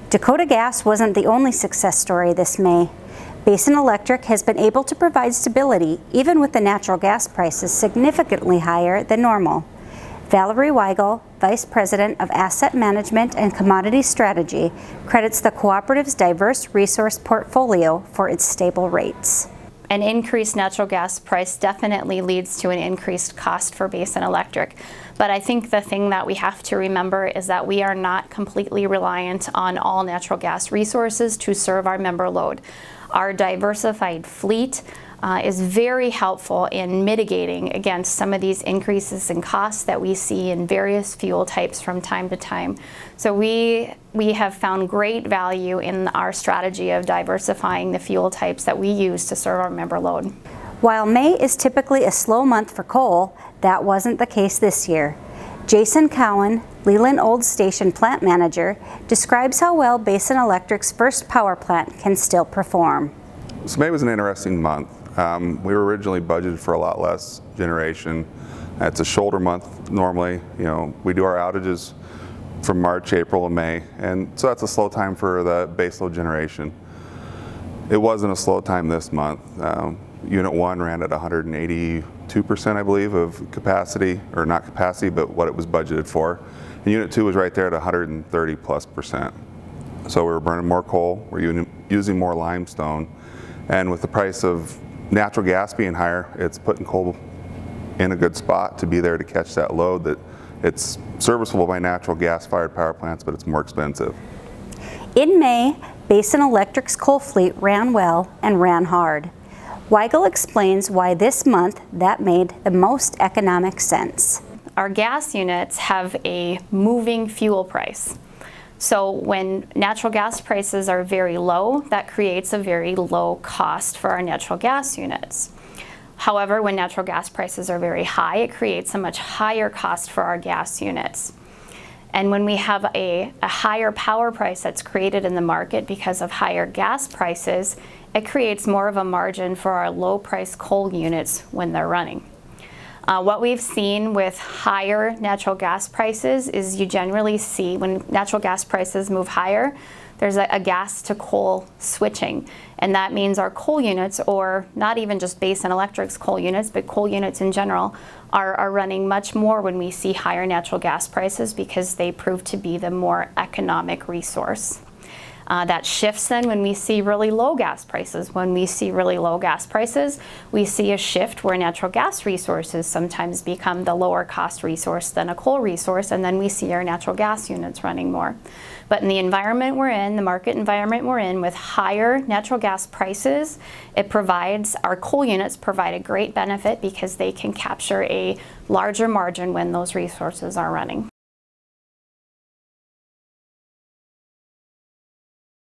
Dakota Gas wasn't the only success story this May. Basin Electric has been able to provide stability even with the natural gas prices significantly higher than normal. Valerie Weigel, Vice President of Asset Management and Commodity Strategy, credits the cooperative's diverse resource portfolio for its stable rates. An increased natural gas price definitely leads to an increased cost for Basin Electric. But I think the thing that we have to remember is that we are not completely reliant on all natural gas resources to serve our member load. Our diversified fleet is very helpful in mitigating against some of these increases in costs that we see in various fuel types from time to time. So we have found great value in our strategy of diversifying the fuel types that we use to serve our member load. While May is typically a slow month for coal, that wasn't the case this year. Jason Cowan, Leland Old Station plant manager, describes how well Basin Electric's first power plant can still perform. So May was an interesting month. We were originally budgeted for a lot less generation. It's a shoulder month normally. We do our outages from March, April, and May, and so that's a slow time for the baseload generation. It wasn't a slow time this month. Unit 1 ran at 182%, I believe, of capacity, or not capacity, but what it was budgeted for. And Unit 2 was right there at 130+%. So we were burning more coal, we're using more limestone, and with the price of natural gas being higher, it's putting coal in a good spot to be there to catch that load that it's serviceable by natural gas-fired power plants, but it's more expensive. In May, Basin Electric's coal fleet ran well and ran hard. Weigel explains why this month that made the most economic sense. Our gas units have a moving fuel price. So when natural gas prices are very low, that creates a very low cost for our natural gas units. However, when natural gas prices are very high, it creates a much higher cost for our gas units. And when we have a higher power price that's created in the market because of higher gas prices, it creates more of a margin for our low-price coal units when they're running. What we've seen with higher natural gas prices is you generally see when natural gas prices move higher, there's a gas to coal switching. And that means our coal units, or not even just Basin Electric's coal units, but coal units in general, are running much more when we see higher natural gas prices because they prove to be the more economic resource. That shifts then when we see really low gas prices. When we see really low gas prices, we see a shift where natural gas resources sometimes become the lower cost resource than a coal resource, and then we see our natural gas units running more. But in the environment we're in, the market environment we're in, with higher natural gas prices, our coal units provide a great benefit because they can capture a larger margin when those resources are running.